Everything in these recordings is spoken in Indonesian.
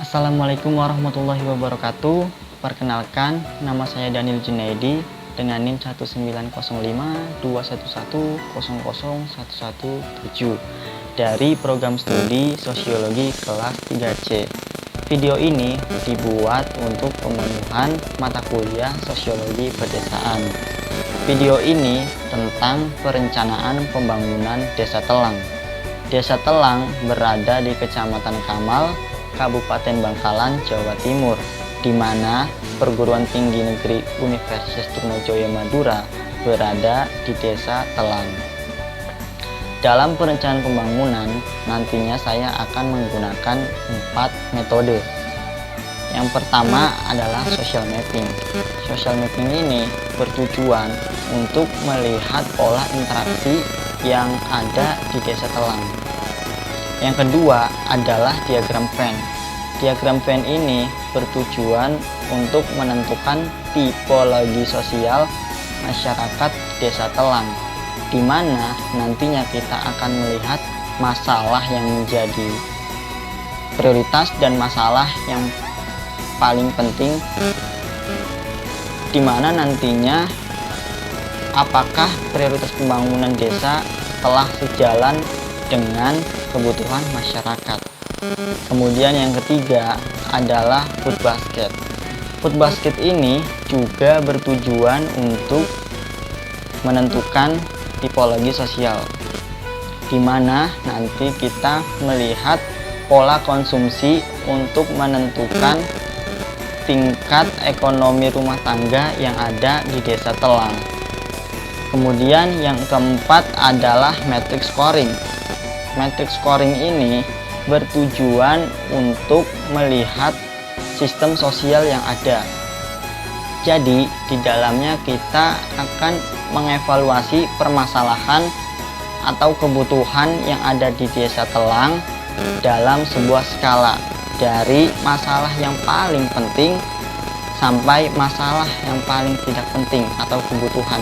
Assalamualaikum warahmatullahi wabarakatuh. Perkenalkan, nama saya Daniel Junaidi dengan NIM 19521100117 dari program studi Sosiologi kelas 3C. Video ini dibuat untuk pemenuhan mata kuliah Sosiologi Pedesaan. Video ini tentang perencanaan pembangunan Desa Telang. Desa Telang berada di Kecamatan Kamal, Kabupaten Bangkalan, Jawa Timur, di mana Perguruan Tinggi Negeri Universitas Trunojoyo Madura berada di Desa Telang. Dalam perencanaan pembangunan, nantinya saya akan menggunakan 4 metode. Yang pertama adalah social mapping. Social mapping ini bertujuan untuk melihat pola interaksi yang ada di Desa Telang. Yang kedua adalah diagram Venn. Diagram Venn ini bertujuan untuk menentukan tipologi sosial masyarakat Desa Telang, di mana nantinya kita akan melihat masalah yang menjadi prioritas dan masalah yang paling penting, di mana nantinya apakah prioritas pembangunan desa telah sejalan dengan kebutuhan masyarakat. Kemudian yang ketiga adalah food basket. Food basket ini juga bertujuan untuk menentukan tipologi sosial, di mana nanti kita melihat pola konsumsi untuk menentukan tingkat ekonomi rumah tangga yang ada di Desa Telang. Kemudian yang keempat adalah matrix scoring. Matrix scoring ini bertujuan untuk melihat sistem sosial yang ada. Jadi di dalamnya kita akan mengevaluasi permasalahan atau kebutuhan yang ada di Desa Telang dalam sebuah skala, dari masalah yang paling penting sampai masalah yang paling tidak penting atau kebutuhan.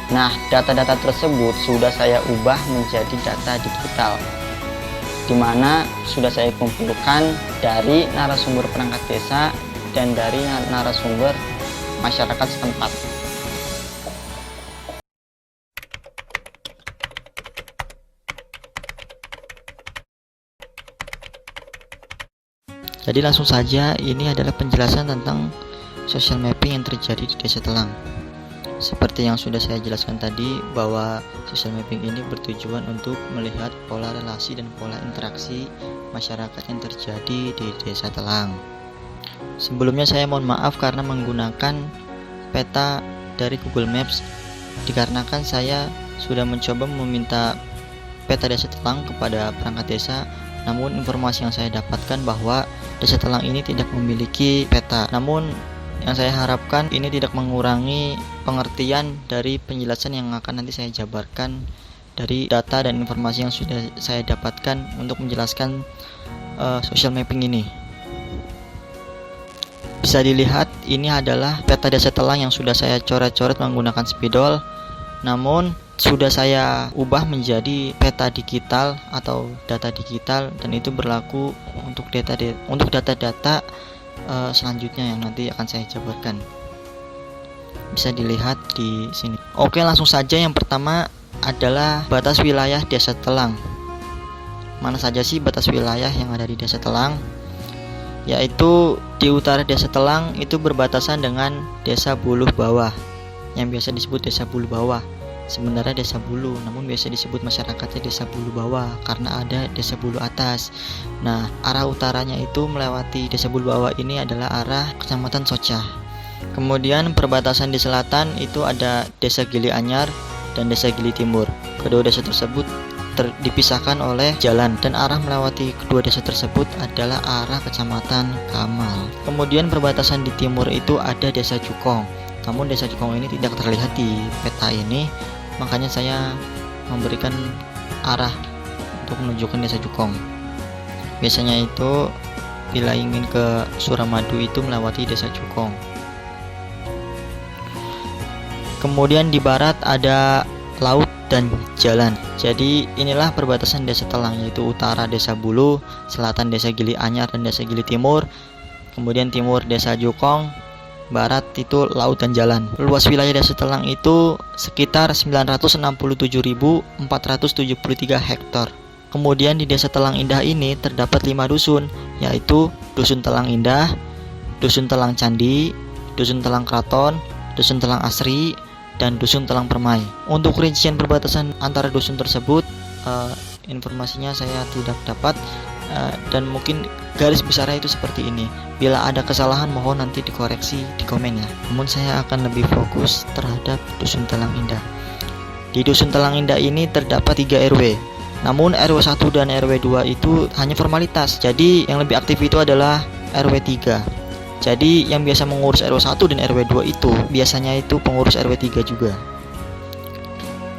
Nah, data-data tersebut sudah saya ubah menjadi data digital, di mana sudah saya kumpulkan dari narasumber perangkat desa dan dari narasumber masyarakat setempat. Jadi langsung saja, ini adalah penjelasan tentang social mapping yang terjadi di Desa Telang. Seperti yang sudah saya jelaskan tadi, bahwa social mapping ini bertujuan untuk melihat pola relasi dan pola interaksi masyarakat yang terjadi di Desa Telang. Sebelumnya saya mohon maaf karena menggunakan peta dari Google Maps, dikarenakan saya sudah mencoba meminta peta Desa Telang kepada perangkat desa, namun informasi yang saya dapatkan bahwa Desa Telang ini tidak memiliki peta. Namun yang saya harapkan ini tidak mengurangi pengertian dari penjelasan yang akan nanti saya jabarkan dari data dan informasi yang sudah saya dapatkan untuk menjelaskan social mapping ini. Bisa dilihat, ini adalah peta Desa Telang yang sudah saya coret-coret menggunakan spidol, namun sudah saya ubah menjadi peta digital atau data digital, dan itu berlaku untuk data-data selanjutnya yang nanti akan saya jabarkan. Bisa dilihat di sini. Oke, langsung saja. Yang pertama adalah batas wilayah Desa Telang. Mana saja sih batas wilayah yang ada di Desa Telang? Yaitu di utara Desa Telang itu berbatasan dengan Desa Buluh Bawah, yang biasa disebut Desa Buluh Bawah. Sebenarnya Desa Bulu, namun biasa disebut masyarakatnya Desa Bulu Bawah karena ada Desa Bulu Atas. Nah, arah utaranya itu melewati Desa Bulu Bawah ini adalah arah Kecamatan Socah. Kemudian perbatasan di selatan itu ada Desa Gili Anyar dan Desa Gili Timur. Kedua desa tersebut dipisahkan oleh jalan, dan arah melewati kedua desa tersebut adalah arah Kecamatan Kamal. Kemudian perbatasan di timur itu ada Desa Cukong. Namun Desa Cukong ini tidak terlihat di peta ini, makanya saya memberikan arah untuk menunjukkan Desa Cukong. Biasanya itu bila ingin ke Suramadu itu melewati Desa Cukong. Kemudian di barat ada laut dan jalan. Jadi inilah perbatasan Desa Telang, yaitu utara Desa Bulu, selatan Desa Gili Anyar dan Desa Gili Timur, kemudian timur Desa Jukong, barat itu laut dan jalan. Luas wilayah Desa Telang itu sekitar 967.473 hektar. Kemudian di Desa Telang Indah ini terdapat 5 dusun, yaitu Dusun Telang Indah, Dusun Telang Candi, Dusun Telang Kraton, Dusun Telang Asri, dan Dusun Telang Permai. Untuk rincian perbatasan antara dusun tersebut, informasinya saya tidak dapat, dan mungkin garis besarnya itu seperti ini. Bila ada kesalahan mohon nanti dikoreksi di komen ya. Namun saya akan lebih fokus terhadap Dusun Telang Indah. Di Dusun Telang Indah ini terdapat 3 RW. Namun RW 1 dan RW 2 itu hanya formalitas. Jadi yang lebih aktif itu adalah RW 3. Jadi yang biasa mengurus RW 1 dan RW 2 itu biasanya itu pengurus RW 3 juga.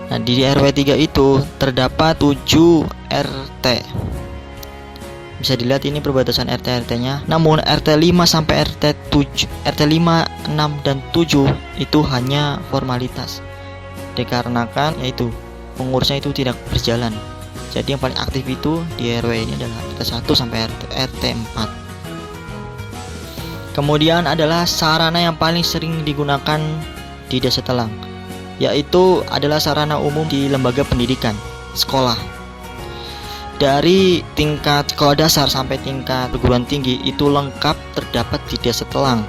Nah, di RW 3 itu terdapat 7 RT. Bisa dilihat ini perbatasan RT-RT-nya. Namun RT 5 sampai RT 5, 6 dan 7 itu hanya formalitas. Dikarenakan yaitu pengurusnya itu tidak berjalan. Jadi yang paling aktif itu di RW ini adalah RT 1 sampai RT 4. Kemudian adalah sarana yang paling sering digunakan di Desa Telang, yaitu adalah sarana umum di lembaga pendidikan, sekolah. Dari tingkat sekolah dasar sampai tingkat perguruan tinggi itu lengkap terdapat di Desa Telang.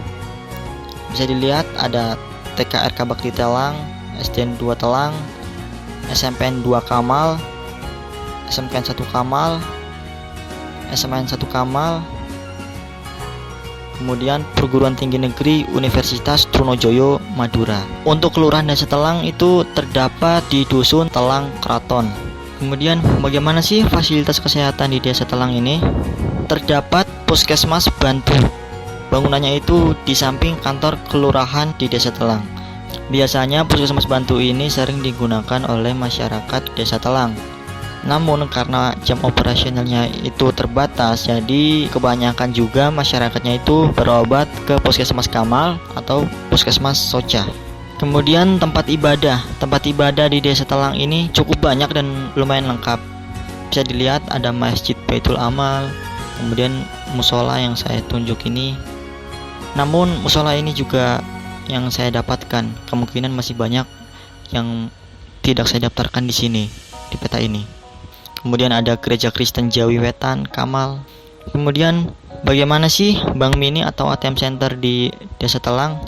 Bisa dilihat ada TKRK Bakti Telang, SDN 2 Telang, SMPN 2 Kamal, SMKN 1 Kamal, SMN 1 Kamal, kemudian Perguruan Tinggi Negeri Universitas Trunojoyo Madura. Untuk Kelurahan Desa Telang itu terdapat di Dusun Telang Kraton. Kemudian bagaimana sih fasilitas kesehatan di Desa Telang ini? Terdapat Puskesmas Bantu. Bangunannya itu di samping kantor kelurahan di Desa Telang. Biasanya Puskesmas Bantu ini sering digunakan oleh masyarakat Desa Telang. Namun karena jam operasionalnya itu terbatas, jadi kebanyakan juga masyarakatnya itu berobat ke Puskesmas Kamal atau Puskesmas Soca. Kemudian tempat ibadah di Desa Telang ini cukup banyak dan lumayan lengkap. Bisa dilihat ada Masjid Baitul Amal, kemudian musola yang saya tunjuk ini. Namun musola ini juga yang saya dapatkan, kemungkinan masih banyak yang tidak saya daftarkan di sini di peta ini. Kemudian ada Gereja Kristen Jawi Wetan, Kamal. Kemudian bagaimana sih Bank Mini atau ATM Center di Desa Telang?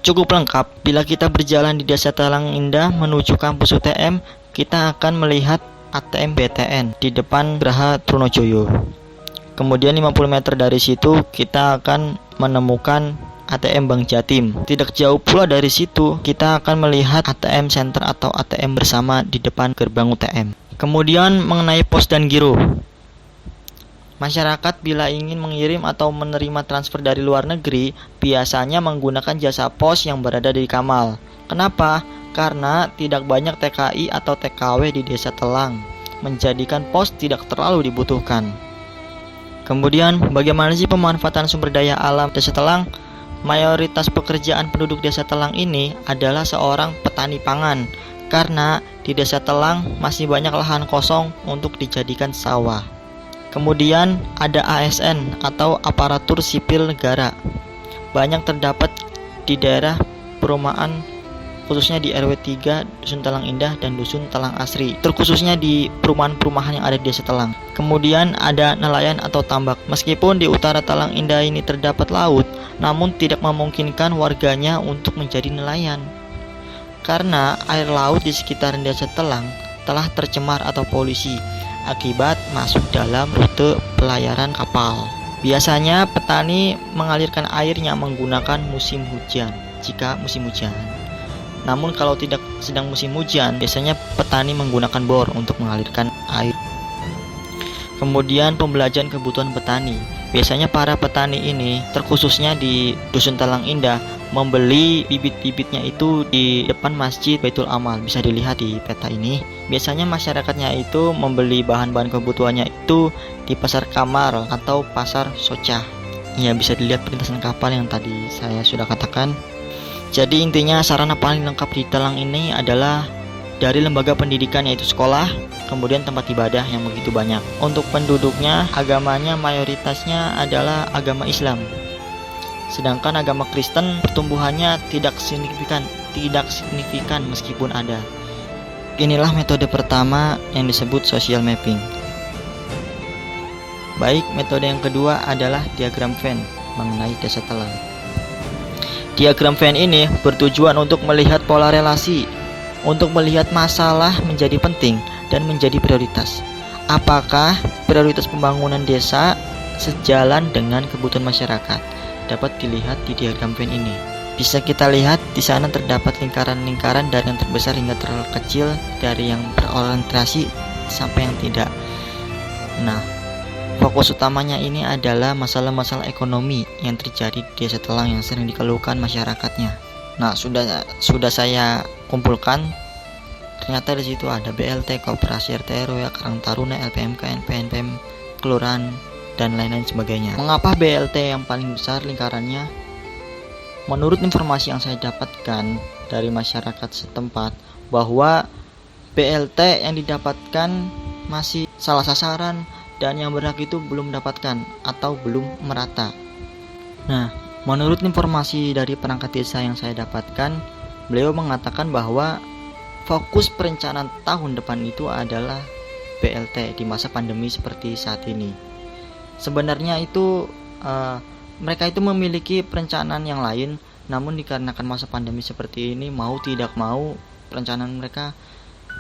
Cukup lengkap. Bila kita berjalan di Desa Telang Indah menuju kampus UTM, kita akan melihat ATM BTN di depan Geraha Trunojoyo. Kemudian 50 meter dari situ kita akan menemukan ATM Bank Jatim. Tidak jauh pula dari situ kita akan melihat ATM Center atau ATM bersama di depan gerbang UTM. Kemudian mengenai pos dan giro. Masyarakat bila ingin mengirim atau menerima transfer dari luar negeri biasanya menggunakan jasa pos yang berada di Kamal. Kenapa? Karena tidak banyak TKI atau TKW di Desa Telang, menjadikan pos tidak terlalu dibutuhkan. Kemudian bagaimana sih pemanfaatan sumber daya alam Desa Telang? Mayoritas pekerjaan penduduk Desa Telang ini adalah seorang petani pangan, karena di Desa Telang masih banyak lahan kosong untuk dijadikan sawah. Kemudian ada ASN atau aparatur sipil negara. Banyak terdapat di daerah perumahan, khususnya di RW 3, Dusun Telang Indah dan Dusun Telang Asri, terkhususnya di perumahan-perumahan yang ada di Desa Telang. Kemudian ada nelayan atau tambak. Meskipun di utara Telang Indah ini terdapat laut, namun tidak memungkinkan warganya untuk menjadi nelayan. Karena air laut di sekitar Desa Telang telah tercemar atau polusi akibat masuk dalam rute pelayaran kapal. Biasanya petani mengalirkan airnya menggunakan musim hujan jika musim hujan. Namun kalau tidak sedang musim hujan, biasanya petani menggunakan bor untuk mengalirkan air. Kemudian pembelajaran kebutuhan petani. Biasanya para petani ini, terkhususnya di Dusun Telang Indah, membeli bibit-bibitnya itu di depan Masjid Baitul Amal. Bisa dilihat di peta ini. Biasanya masyarakatnya itu membeli bahan-bahan kebutuhannya itu di Pasar Kamar atau Pasar Soca. Ya, bisa dilihat perlintasan kapal yang tadi saya sudah katakan. Jadi intinya sarana paling lengkap di Telang ini adalah dari lembaga pendidikan yaitu sekolah, kemudian tempat ibadah yang begitu banyak. Untuk penduduknya, agamanya mayoritasnya adalah agama Islam. Sedangkan agama Kristen pertumbuhannya tidak signifikan meskipun ada. Inilah metode pertama yang disebut social mapping. Baik, metode yang kedua adalah diagram Venn mengenai desa telang. Diagram Venn ini bertujuan untuk melihat pola relasi, untuk melihat masalah menjadi penting dan menjadi prioritas. Apakah prioritas pembangunan desa sejalan dengan kebutuhan masyarakat? Dapat dilihat di diagram Venn ini. Bisa kita lihat di sana terdapat lingkaran-lingkaran dari yang terbesar hingga terkecil, dari yang berorientasi sampai yang tidak. Nah, fokus utamanya ini adalah masalah-masalah ekonomi yang terjadi di desa telang yang sering dikeluhkan masyarakatnya. Nah, sudah saya kumpulkan. Ternyata di situ ada BLT, Koperasi RT RW, Karang Taruna, LPMK, NPM, kelurahan, dan lain-lain sebagainya. Mengapa BLT yang paling besar lingkarannya? Menurut informasi yang saya dapatkan dari masyarakat setempat, bahwa BLT yang didapatkan masih salah sasaran dan yang berhak itu belum mendapatkan atau belum merata. Nah, menurut informasi dari perangkat desa yang saya dapatkan, beliau mengatakan bahwa fokus perencanaan tahun depan itu adalah BLT di masa pandemi seperti saat ini. Sebenarnya itu mereka itu memiliki perencanaan yang lain, namun dikarenakan masa pandemi seperti ini, mau tidak mau perencanaan mereka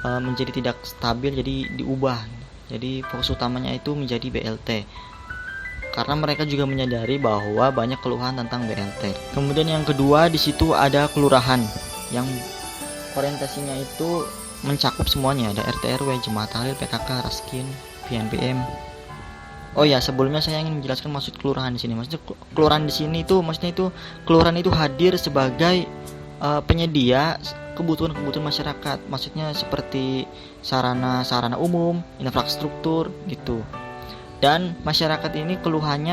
menjadi tidak stabil, jadi diubah. Jadi fokus utamanya itu menjadi BLT, karena mereka juga menyadari bahwa banyak keluhan tentang BLT. Kemudian yang kedua, di situ ada kelurahan yang orientasinya itu mencakup semuanya, ada RT RW, Jemaah Tahlil, PKK, Raskin, PNPM. Oh ya, sebelumnya saya ingin menjelaskan maksud kelurahan di sini. Maksudnya kelurahan di sini itu maksudnya itu kelurahan itu hadir sebagai penyedia kebutuhan-kebutuhan masyarakat. Maksudnya seperti sarana umum, infrastruktur gitu. Dan masyarakat ini keluhan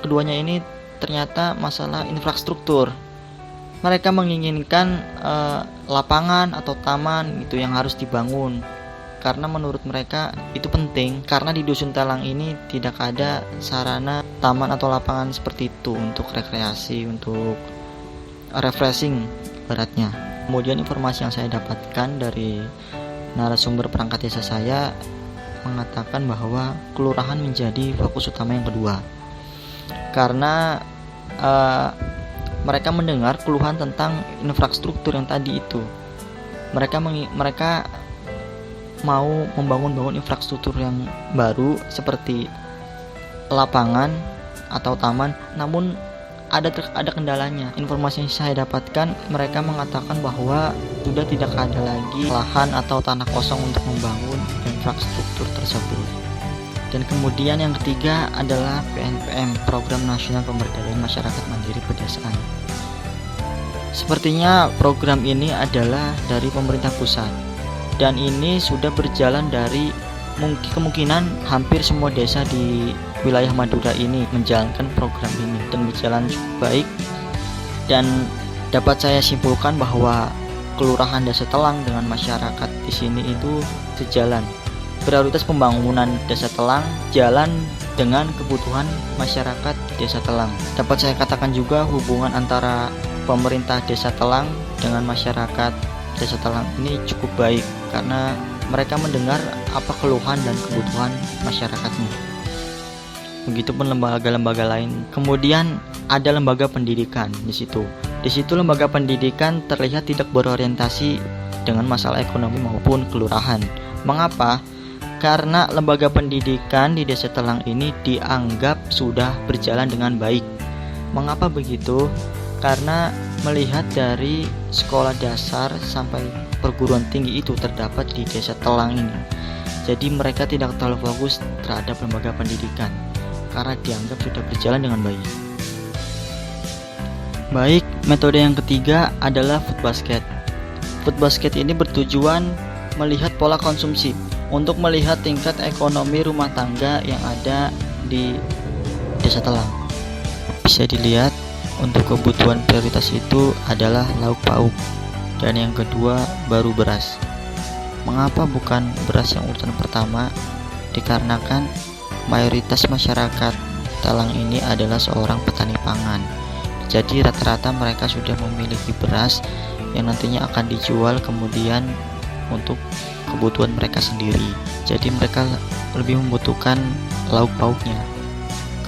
keduanya ini ternyata masalah infrastruktur. Mereka menginginkan lapangan atau taman gitu yang harus dibangun. Karena menurut mereka itu penting, karena di dusun telang ini tidak ada sarana taman atau lapangan seperti itu untuk rekreasi, untuk refreshing beratnya. Kemudian informasi yang saya dapatkan dari narasumber perangkat desa saya mengatakan bahwa kelurahan menjadi fokus utama yang kedua, karena mereka mendengar keluhan tentang infrastruktur yang tadi itu. Mereka mau membangun infrastruktur yang baru seperti lapangan atau taman, namun ada kendalanya. Informasi yang saya dapatkan, mereka mengatakan bahwa sudah tidak ada lagi lahan atau tanah kosong untuk membangun infrastruktur tersebut. Dan kemudian yang ketiga adalah PNPM, Program Nasional Pemberdayaan Masyarakat Mandiri Pedesaan. Sepertinya program ini adalah dari pemerintah pusat, dan ini sudah berjalan dari kemungkinan hampir semua desa di wilayah Madura ini menjalankan program ini dan berjalan cukup baik. Dan dapat saya simpulkan bahwa kelurahan Desa Telang dengan masyarakat di sini itu sejalan. Prioritas pembangunan Desa Telang jalan dengan kebutuhan masyarakat Desa Telang. Dapat saya katakan juga hubungan antara pemerintah Desa Telang dengan masyarakat Desa Telang ini cukup baik, karena mereka mendengar apa keluhan dan kebutuhan masyarakatnya. Begitupun lembaga-lembaga lain. Kemudian ada lembaga pendidikan di situ. Di situ lembaga pendidikan terlihat tidak berorientasi dengan masalah ekonomi maupun kelurahan. Mengapa? Karena lembaga pendidikan di Desa Telang ini dianggap sudah berjalan dengan baik. Mengapa begitu? Karena melihat dari sekolah dasar sampai perguruan tinggi itu terdapat di Desa Telang ini. Jadi mereka tidak terlalu fokus terhadap lembaga pendidikan karena dianggap sudah berjalan dengan baik. Baik, metode yang ketiga adalah food basket. Food basket ini bertujuan melihat pola konsumsi untuk melihat tingkat ekonomi rumah tangga yang ada di Desa Telang. Bisa dilihat untuk kebutuhan prioritas itu adalah lauk pauk dan yang kedua baru beras. Mengapa bukan beras yang urutan pertama? Dikarenakan mayoritas masyarakat Talang ini adalah seorang petani pangan. Jadi rata-rata mereka sudah memiliki beras yang nantinya akan dijual kemudian untuk kebutuhan mereka sendiri. Jadi mereka lebih membutuhkan lauk pauknya.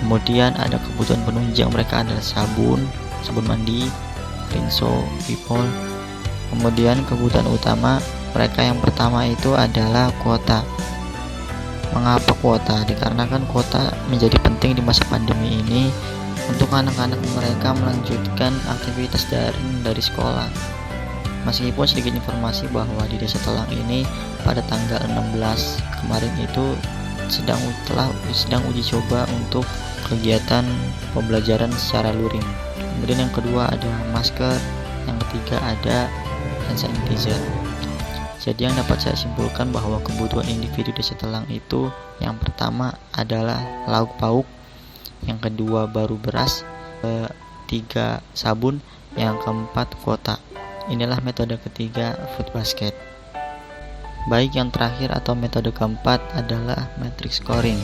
Kemudian ada kebutuhan penunjang mereka adalah sabun mandi, rinso, pipol. Kemudian kebutuhan utama mereka yang pertama itu adalah kuota. Mengapa kuota? Dikarenakan kuota menjadi penting di masa pandemi ini untuk anak-anak mereka melanjutkan aktivitas daring dari sekolah. Meskipun sedikit informasi bahwa di Desa Telang ini pada tanggal 16 kemarin itu sedang uji coba untuk kegiatan pembelajaran secara luring. Kemudian yang kedua ada masker, yang ketiga ada hand sanitizer. Jadi yang dapat saya simpulkan bahwa kebutuhan individu Desa Telang itu yang pertama adalah lauk pauk, yang kedua baru beras, ketiga sabun, yang keempat kuota. Inilah metode ketiga food basket. Baik yang terakhir atau metode keempat adalah matrix scoring.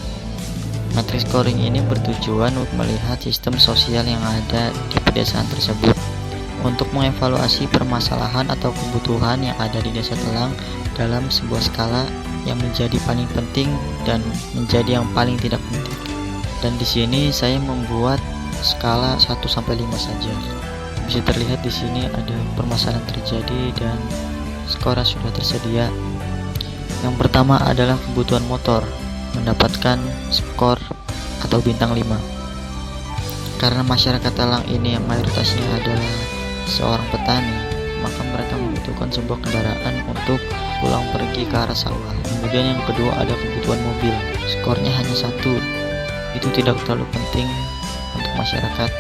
Matrix scoring ini bertujuan untuk melihat sistem sosial yang ada di pedesaan tersebut untuk mengevaluasi permasalahan atau kebutuhan yang ada di Desa Telang dalam sebuah skala yang menjadi paling penting dan menjadi yang paling tidak penting. Dan di sini saya membuat skala 1 sampai 5 saja. Bisa terlihat di sini ada permasalahan terjadi dan skor sudah tersedia. Yang pertama adalah kebutuhan motor, mendapatkan skor atau bintang 5. Karena masyarakat Talang ini yang mayoritasnya adalah seorang petani, maka mereka membutuhkan sebuah kendaraan untuk pulang pergi ke arah sawah. Kemudian yang kedua ada kebutuhan mobil, skornya hanya 1. Itu tidak terlalu penting untuk masyarakat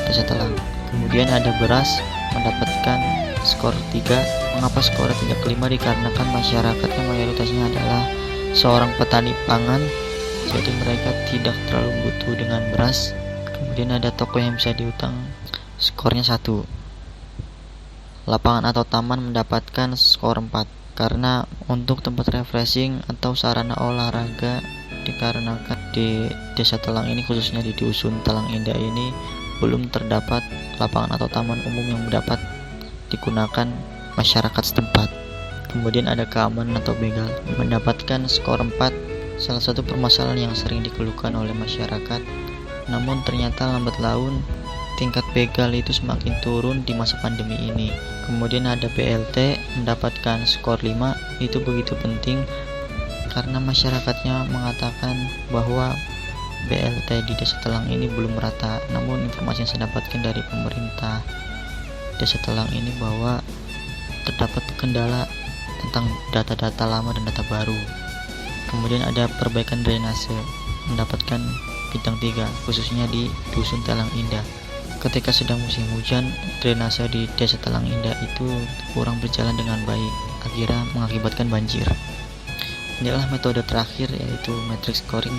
Desa Telang. Kemudian ada beras, mendapatkan skor 3. Mengapa skor tidak kelima? Dikarenakan masyarakat yang mayoritasnya adalah seorang petani pangan, jadi mereka tidak terlalu butuh dengan beras. Kemudian ada toko yang bisa diutang, skornya 1. Lapangan atau taman mendapatkan skor 4, karena untuk tempat refreshing atau sarana olahraga dikarenakan di Desa Telang ini, khususnya di Dusun Telang Indah ini, belum terdapat lapangan atau taman umum yang dapat digunakan masyarakat setempat. Kemudian ada keamanan atau begal, mendapatkan skor 4. Salah satu permasalahan yang sering dikeluhkan oleh masyarakat, namun ternyata lambat laun tingkat begal itu semakin turun di masa pandemi ini. Kemudian ada BLT, mendapatkan skor 5. Itu begitu penting karena masyarakatnya mengatakan bahwa BLT di Desa Telang ini belum merata. Namun informasi yang saya dapatkan dari pemerintah Desa Telang ini bahwa terdapat kendala tentang data-data lama dan data baru. Kemudian ada perbaikan drainase, mendapatkan bintang 3, khususnya di Dusun Telang Indah. Ketika sedang musim hujan, drainase di Desa Telang Indah itu kurang berjalan dengan baik, akhirnya mengakibatkan banjir. Inilah metode terakhir, yaitu matrix scoring.